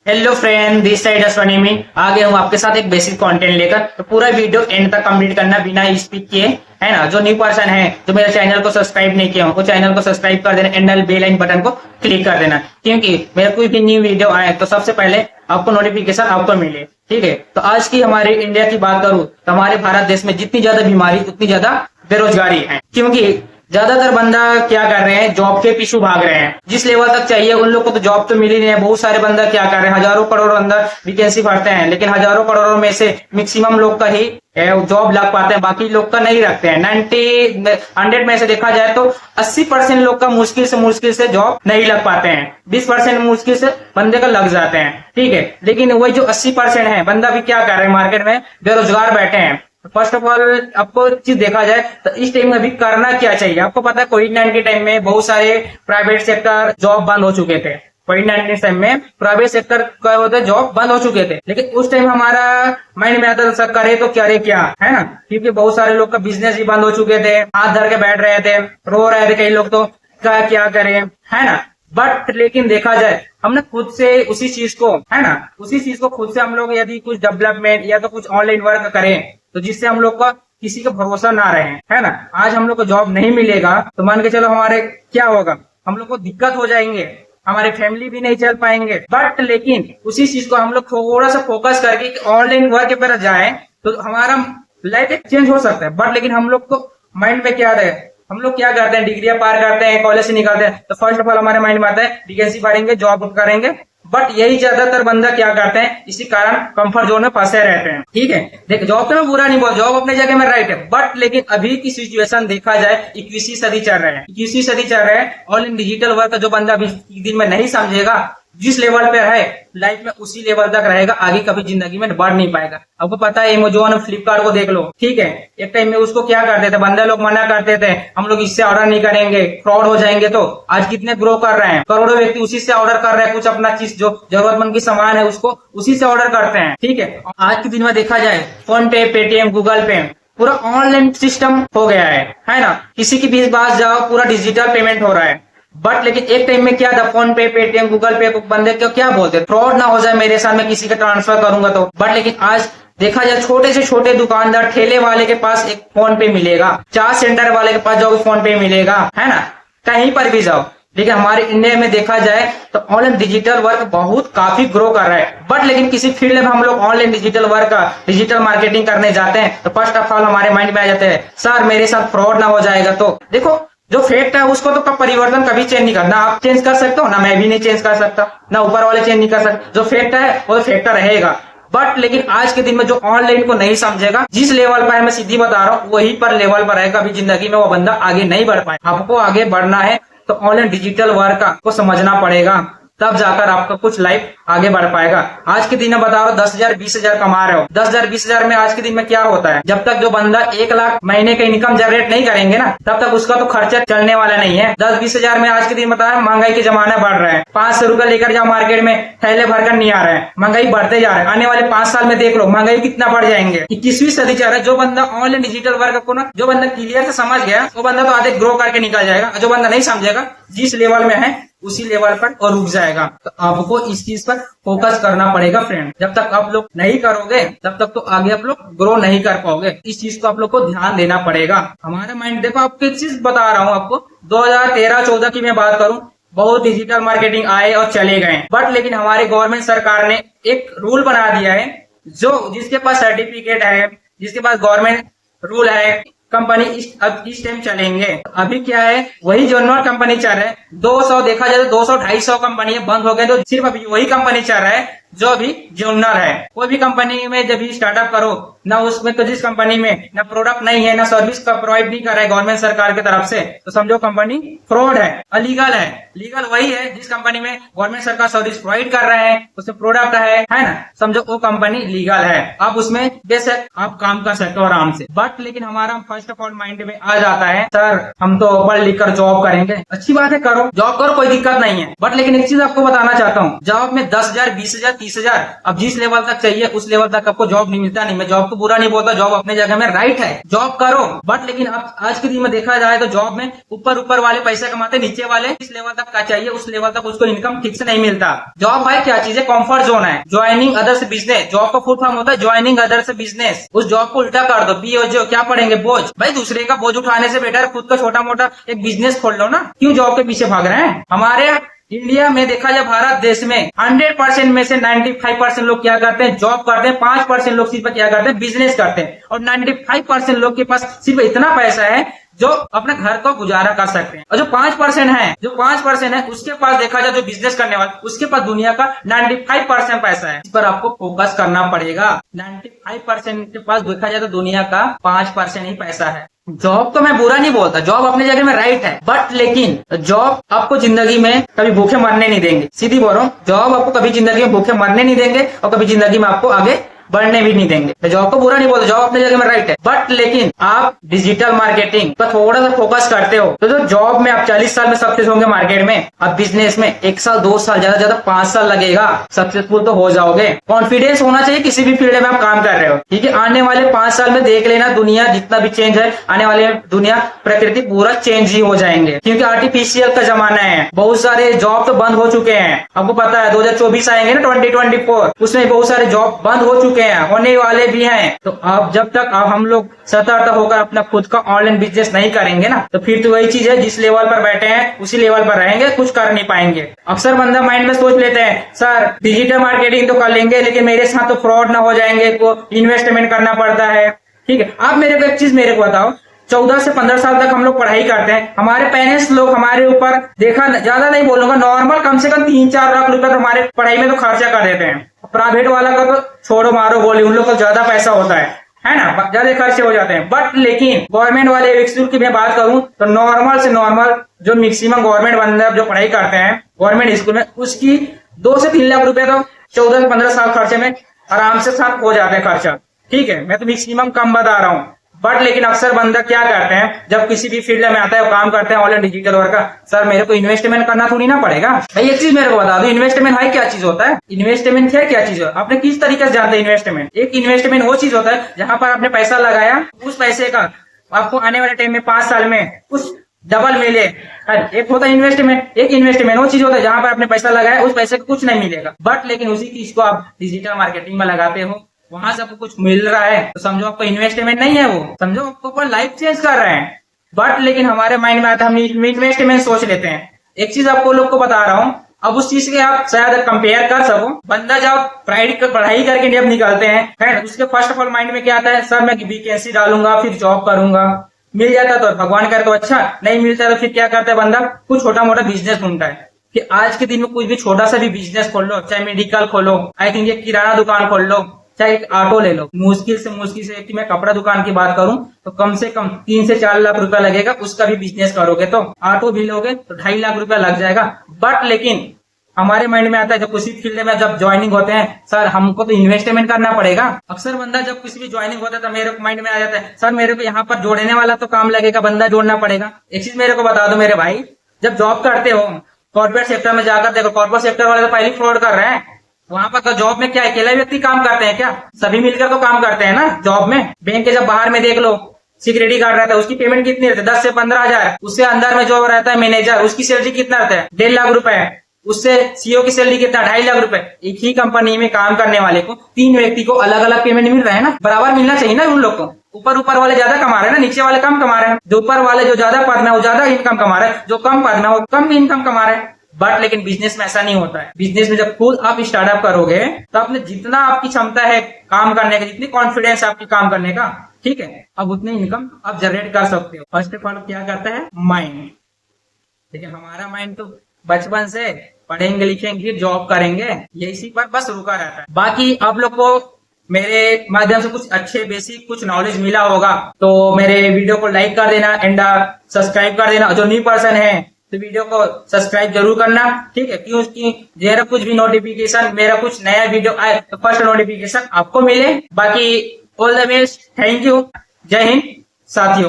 Hello friend, this side Ashwani में आ गया हूँ आपके साथ एक बेसिक कंटेंट लेकर। तो पूरा वीडियो एंड तक कंप्लीट करना बिना स्किप किए, है ना। जो न्यू पर्सन है जो मेरे चैनल को सब्सक्राइब नहीं किया हो वो चैनल को सब्सक्राइब कर देना एंड बेल आइकन बटन को क्लिक कर देना, क्योंकि मेरा कोई भी न्यू वीडियो आए तो सबसे पहले आपको नोटिफिकेशन आपको मिले। ठीक है, तो आज की हमारे इंडिया की बात करूँ तो हमारे भारत देश में जितनी ज्यादा बीमारी उतनी ज्यादा बेरोजगारी है, क्योंकि ज्यादातर बंदा क्या कर रहे हैं, जॉब के पीछे भाग रहे हैं। जिस लेवल तक चाहिए उन लोग को तो जॉब तो मिल ही नहीं है। बहुत सारे बंदा क्या कर रहे हैं, हजारों करोड़ों अंदर वैकेंसी भरते हैं, लेकिन हजारों करोड़ों में से मैक्सिमम लोग का ही जॉब लग पाते हैं, बाकी लोग का नहीं रखते हैं। 100 में से देखा जाए तो 80% लोग का मुश्किल से जॉब नहीं लग पाते हैं। 20% मुश्किल से बंदे का लग जाते हैं। ठीक है, लेकिन वही जो 80% है बंदा भी क्या कर रहे हैं, मार्केट में बेरोजगार बैठे हैं। फर्स्ट ऑफ ऑल आपको चीज देखा जाए तो इस टाइम में अभी करना क्या चाहिए। आपको पता है कोविड-19 के टाइम में बहुत सारे प्राइवेट सेक्टर जॉब बंद हो चुके थे। कोविड-19 टाइम में प्राइवेट सेक्टर का होता है जॉब बंद हो चुके थे, लेकिन उस टाइम हमारा माइंड में आता था करे तो क्या रे क्या, है ना। क्योंकि बहुत सारे लोग का बिजनेस ही बंद हो चुके थे, हाथ धर के बैठ रहे थे, रो रहे थे कई लोग, तो क्या करें, है ना। बट लेकिन देखा जाए हमने खुद से उसी चीज को, है ना, उसी चीज को खुद से हम लोग यदि कुछ डेवलपमेंट या तो कुछ ऑनलाइन वर्क करें तो जिससे हम लोग का किसी का भरोसा ना रहे, है ना। आज हम लोग को जॉब नहीं मिलेगा तो मान के चलो हमारे क्या होगा, हम लोग को दिक्कत हो जाएंगे, हमारे फैमिली भी नहीं चल पाएंगे। बट लेकिन उसी चीज को हम लोग थोड़ा सा फोकस करके ऑनलाइन वर्क के पर जाए तो हमारा लाइफ चेंज हो सकता है। बट लेकिन हम लोग को माइंड में क्या रहे, हम लोग क्या करते हैं, डिग्रियां पार करते हैं, कॉलेज से निकलते हैं तो फर्स्ट ऑफ ऑल हमारे माइंड में आता है वैकेंसी भरेंगे, जॉब करेंगे। बट यही ज्यादातर बंदा क्या करते हैं, इसी कारण कंफर्ट जोन में फंसे रहते हैं। ठीक है, देखो जॉब तो मैं बुरा नहीं बोल, जॉब अपने जगह में राइट है, बट लेकिन अभी की सिचुएशन देखा जाए 21वीं सदी चल रहे हैं, 21वीं सदी चल रहे हैं। ऑल इन डिजिटल वर्क जो बंदा अभी दिन में नहीं समझेगा, जिस लेवल पे है लाइफ में उसी लेवल तक रहेगा, आगे कभी जिंदगी में बढ़ नहीं पाएगा। आपको पता है अमेज़न फ्लिपकार्ट को देख लो। ठीक है, एक टाइम में उसको क्या करते थे बंदे लोग, मना करते थे हम लोग इससे ऑर्डर नहीं करेंगे, फ्रॉड हो जाएंगे। तो आज कितने ग्रो कर रहे हैं, करोड़ों व्यक्ति उसी से ऑर्डर कर रहे हैं, कुछ अपना चीज जो जरूरतमंद की सामान है उसको उसी से ऑर्डर करते हैं। ठीक है, आज के दिन में देखा जाए फोन पे, पेटीएम, गूगल पे पूरा ऑनलाइन सिस्टम हो गया है ना। किसी की भी पास जाओ पूरा डिजिटल पेमेंट हो रहा है। बट लेकिन एक टाइम में क्या था, फोन पे, पेटीएम, गूगल पे को बंदे को क्या बोलते, फ्रॉड ना हो जाए मेरे साथ, मैं किसी का ट्रांसफर करूंगा तो। बट लेकिन आज देखा जाए छोटे से छोटे दुकानदार, ठेले वाले के पास एक फोन पे मिलेगा, चाय सेंटर वाले के पास जाओ फोन पे मिलेगा, है ना, कहीं पर भी जाओ। लेकिन हमारे इंडिया में देखा जाए तो ऑनलाइन डिजिटल वर्क बहुत काफी ग्रो कर रहा है। बट लेकिन किसी फील्ड में हम लोग ऑनलाइन डिजिटल वर्क का डिजिटल मार्केटिंग करने जाते हैं तो फर्स्ट ऑफ ऑल हमारे माइंड में आ जाते हैं सर मेरे साथ फ्रॉड ना हो जाएगा। तो देखो जो फैक्ट है उसको तो परिवर्तन कभी चेंज नहीं करना, आप चेंज कर सकते हो ना, मैं भी नहीं चेंज कर सकता, ना ऊपर वाले चेंज नहीं कर सकते। जो फैक्ट है वो फैक्ट रहेगा। बट लेकिन आज के दिन में जो ऑनलाइन को नहीं समझेगा, जिस लेवल पर है मैं सीधी बता रहा हूँ वही पर लेवल पर रहेगा, अभी जिंदगी में वो बंदा आगे नहीं बढ़ पाए। आपको आगे बढ़ना है तो ऑनलाइन डिजिटल वर्क को समझना पड़ेगा, तब जाकर आपका कुछ लाइफ आगे बढ़ पाएगा। आज के दिन में बता रहा हूँ 10,000 20,000 कमा रहे हो, 10,000 20,000 में आज के दिन में क्या होता है, जब तक जो बंदा 1 लाख महीने का इनकम जनरेट नहीं करेंगे ना तब तक उसका तो खर्चा चलने वाला नहीं है। 10-20,000 में आज के दिन बता रहा है महंगाई के जमाना बढ़ रहा है, 500 रुपए लेकर जाओ मार्केट में थैले भरकर नहीं आ रहा है, महंगाई बढ़ते जा रहा है। आने वाले 5 साल में देख लो महंगाई कितना बढ़ जाएंगे। 21वीं सदी चल रहा है। जो बंदा ऑनलाइन डिजिटल वर्क को ना, जो बंदा क्लियर से समझ गया वो बंदा तो आधे ग्रो करके निकल जाएगा, जो बंदा नहीं समझेगा जिस लेवल में है उसी लेवल पर और रुक जाएगा। तो आपको इस चीज पर फोकस करना पड़ेगा फ्रेंड। जब तक आप लोग नहीं करोगे तब तक तो आगे आप लोग ग्रो नहीं कर पाओगे। इस चीज को आप लोग को ध्यान देना पड़ेगा। हमारा माइंड देखो, आपको एक चीज बता रहा हूँ आपको, 2013-14 की मैं बात करूँ बहुत डिजिटल मार्केटिंग आए और चले गए। बट लेकिन हमारे गवर्नमेंट सरकार ने एक रूल बना दिया है, जो जिसके पास सर्टिफिकेट है, जिसके पास गवर्नमेंट रूल है, कंपनी अब इस टाइम चलेंगे। अभी क्या है, वही जो नॉट कंपनी चल रहे हैं 200, देखा जाए तो 200-250 कंपनी बंद हो गए, तो सिर्फ अभी वही कंपनी चल रहा है जो अभी जूनियर है। कोई भी कंपनी में जब भी स्टार्टअप करो ना, उसमें तो जिस कंपनी में ना प्रोडक्ट नहीं है ना सर्विस का प्रोवाइड नहीं कर रहा है गवर्नमेंट सरकार की तरफ से, तो समझो कंपनी फ्रॉड है, अलीगल है। लीगल वही है जिस कंपनी में गवर्नमेंट सरकार सर्विस प्रोवाइड कर रहे हैं, उसमें प्रोडक्ट है ना, समझो वो कंपनी लीगल है। आप उसमें बेशक आप काम कर सकते हो आराम से। बट लेकिन हमारा फर्स्ट ऑफ ऑल माइंड में आ जाता है सर हम तो पढ़ लिख कर जॉब करेंगे। अच्छी बात है, करो जॉब करो, कोई दिक्कत नहीं है। बट लेकिन एक चीज आपको बताना चाहता हूँ, जॉब में 10,000 20,000 30,000। अब जिस लेवल तक चाहिए उस लेवल तक आपको जॉब नहीं मिलता। नहीं, मैं जॉब को बुरा नहीं बोलता, जॉब अपने जगह में राइट है, जॉब करो। बट लेकिन अब आज के दिन में देखा जाए तो जॉब में ऊपर वाले पैसे कमाते, नीचे वाले जिस लेवल तक का चाहिए उस लेवल तक उसको इनकम ठीक से नहीं मिलता। जॉब है क्या चीज है? कंफर्ट जोन है। ज्वाइनिंग अदर्स बिजनेस, जॉब का फुल फॉर्म होता है ज्वाइनिंग अदर्स बिजनेस। उस जॉब को उल्टा कर दो, जो क्या पढ़ेंगे? बोझ। भाई दूसरे का बोझ उठाने से बेटर खुद का छोटा मोटा एक बिजनेस खोल लो ना। क्यों जॉब के पीछे भाग रहे हैं? हमारे इंडिया में देखा जाए, भारत देश में 100% में से 95% लोग क्या करते हैं? जॉब करते हैं। 5% लोग सिर्फ क्या करते हैं? बिजनेस करते हैं। और 95% लोग के पास सिर्फ इतना पैसा है जो अपने घर को गुजारा कर सकते हैं। और जो 5% है उसके पास देखा जाए, जो बिजनेस करने वाला उसके पास दुनिया का 95% पैसा है। इस पर आपको फोकस करना पड़ेगा। 95% के पास देखा जाए तो दुनिया का 5% ही पैसा है। जॉब तो मैं बुरा नहीं बोलता, जॉब अपने जगह में राइट है, बट लेकिन जॉब आपको जिंदगी में कभी भूखे मरने नहीं देंगे। सीधी बोल रहा हूँ, जॉब आपको कभी जिंदगी में भूखे मरने नहीं देंगे और कभी जिंदगी में आपको आगे बढ़ने भी नहीं देंगे। मैं जॉब को बुरा नहीं बोलता, जॉब अपने जगह में राइट है, बट लेकिन आप डिजिटल मार्केटिंग पर थोड़ा सा फोकस करते हो तो जो जॉब में आप 40 साल में सक्सेस होंगे मार्केट में, अब बिजनेस में 1 साल 2 साल ज्यादा 5 साल लगेगा, सक्सेसफुल तो हो जाओगे। कॉन्फिडेंस होना चाहिए किसी भी फील्ड में आप काम कर रहे हो, ठीक है। आने वाले 5 साल में देख लेना, दुनिया जितना भी चेंज है, आने वाले दुनिया प्रकृति पूरा चेंज ही हो जाएंगे, क्योंकि आर्टिफिशियल का जमाना है। बहुत सारे जॉब तो बंद हो चुके हैं, आपको पता है 2024 आएंगे ना 2024, उसमें बहुत सारे जॉब बंद हो चुके हैं, होने वाले भी हैं। तो अब जब तक अब हम लोग सतर्क होकर अपना खुद का ऑनलाइन बिजनेस नहीं करेंगे ना, तो फिर तो वही चीज है, जिस लेवल पर बैठे हैं उसी लेवल पर रहेंगे, कुछ कर नहीं पाएंगे। अक्सर बंदा माइंड में सोच लेते हैं, सर डिजिटल मार्केटिंग तो कर लेंगे लेकिन मेरे साथ तो फ्रॉड ना हो जाएंगे, को इन्वेस्टमेंट करना पड़ता है। ठीक है, आप मेरे को एक चीज मेरे को बताओ, 14 से 15 साल तक हम लोग पढ़ाई करते हैं, हमारे पेरेंट्स लोग हमारे ऊपर देखा, ज्यादा नहीं बोलूंगा, नॉर्मल कम से कम 3-4 लाख रुपए तो हमारे पढ़ाई में तो खर्चा कर देते हैं। प्राइवेट वाला का तो छोड़ो मारो बोली, उन लोग को ज्यादा पैसा होता है ना, ज्यादा खर्चे हो जाते हैं। बट लेकिन गवर्नमेंट वाले स्कूल की मैं बात करूं तो नॉर्मल से नॉर्मल जो मैक्सिमम गवर्नमेंट बंदे जो पढ़ाई करते हैं गवर्नमेंट स्कूल में, उसकी 2 से 3 लाख रुपए तो 14 से 15 साल खर्चे में आराम से साथ हो जाते हैं खर्चा। ठीक है, मैं तो मैक्सिमम कम बता रहा हूँ। बट लेकिन अक्सर बंदा क्या करते हैं, जब किसी भी फील्ड में आता है, काम करते हैं ऑनलाइन डिजिटल वर्क का, सर मेरे को इन्वेस्टमेंट करना थोड़ी ना पड़ेगा। भाई एक चीज मेरे को बता दो, इन्वेस्टमेंट है क्या चीज होता है? इन्वेस्टमेंट है क्या चीज? आपने किस तरीके से जानते हैं इन्वेस्टमेंट? एक इन्वेस्टमेंट वो चीज होता है जहां पर आपने पैसा लगाया, उस पैसे का आपको आने वाले टाइम में 5 साल में कुछ डबल मिले। एक होता है इन्वेस्टमेंट, एक इन्वेस्टमेंट वो चीज होता है जहां पर आपने पैसा लगाया, उस पैसे का कुछ नहीं मिलेगा। बट लेकिन उसी चीज को आप डिजिटल मार्केटिंग में लगाते हो, वहां से आपको कुछ मिल रहा है, तो समझो आपको इन्वेस्टमेंट नहीं है, वो समझो आपको अपना लाइफ चेंज कर रहे हैं। बट लेकिन हमारे माइंड में आता है, हम इन्वेस्टमेंट सोच लेते हैं। एक चीज आपको लोग को बता रहा हूँ, अब उस चीज के आप शायद कंपेयर कर सको। बंदा जब पढ़ाई करके जब निकलते हैं, उसके फर्स्ट ऑफ ऑल माइंड में क्या आता है, सर मैं वैकेंसी डालूंगा फिर जॉब करूंगा, मिल जाता तो भगवान करे तो अच्छा, नहीं मिलता तो फिर क्या करता है बंदा, कुछ छोटा मोटा बिजनेस ढूंढता है। कि आज के दिन में कुछ भी छोटा सा भी बिजनेस खोल लो, चाहे मेडिकल खोलो, आई थिंक ये किराना दुकान खोल लो, चाहे एक ऑटो ले लो, मुश्किल से कि मैं कपड़ा दुकान की बात करूं तो कम से कम 3 से 4 लाख रुपया लगेगा। उसका भी बिजनेस करोगे तो ऑटो भी लोगे तो 2.5 लाख रुपया लग जाएगा। बट लेकिन हमारे माइंड में आता है, जब किसी फील्ड में जब ज्वाइनिंग होते हैं, सर हमको तो इन्वेस्टमेंट करना पड़ेगा। अक्सर बंदा जब किसी भी ज्वाइनिंग होता है तो मेरे माइंड में आ जाता है, सर मेरे को यहाँ पर जोड़ने वाला तो काम लगेगा, बंदा जोड़ना पड़ेगा। एक चीज मेरे को बता दो मेरे भाई, जब जॉब करते हो कॉर्पोरेट सेक्टर में जाकर देखो, कॉर्पोरेट सेक्टर वाले तो पहले फ्रॉड कर रहे हैं। वहां पर जॉब में क्या अकेला व्यक्ति काम करते हैं क्या? सभी मिलकर तो काम करते हैं ना जॉब में। बैंक के जब बाहर में देख लो, सिक्योरिटी गार्ड रहता है, उसकी पेमेंट कितनी रहती है? 10 से 15 हजार। उससे अंदर में जो रहता है मैनेजर, उसकी सैलरी कितना रहता है? 1.5 लाख रुपए। उससे सीईओ की सैलरी कितना? 2.5 लाख रुपए। एक ही कंपनी में काम करने वाले को 3 व्यक्ति को अलग अलग पेमेंट मिल रहा है ना, बराबर मिलना चाहिए ना उन लोग को। ऊपर वाले ज्यादा कमा रहे हैं ना, नीचे वाले कम कमा रहे हैं। जो ऊपर वाले जो ज्यादा पद में वो ज्यादा इनकम कमा रहे हैं, जो कम पद में वो कम इनकम कमा रहे हैं। बट लेकिन बिजनेस में ऐसा नहीं होता है। बिजनेस में जब खुद आप स्टार्टअप करोगे तो आपने जितना आपकी क्षमता है काम करने का, जितनी कॉन्फिडेंस आपकी काम करने का, ठीक है, अब उतनी इनकम आप जनरेट कर सकते हो। फर्स्ट ऑफ ऑल क्या करता है? माइंड। ठीक है, हमारा माइंड तो बचपन से पढ़ेंगे लिखेंगे जॉब करेंगे यही पर बस रुका रहता है। बाकी आप लोग को मेरे माध्यम से कुछ अच्छे बेसिक कुछ नॉलेज मिला होगा तो मेरे वीडियो को लाइक कर देना एंड सब्सक्राइब कर देना। जो न्यू पर्सन है तो वीडियो को सब्सक्राइब जरूर करना, ठीक है, क्योंकि मेरा कुछ भी नोटिफिकेशन, मेरा कुछ नया वीडियो आए तो फर्स्ट नोटिफिकेशन आपको मिले। बाकी all the best, thank you, जय हिंद साथियों।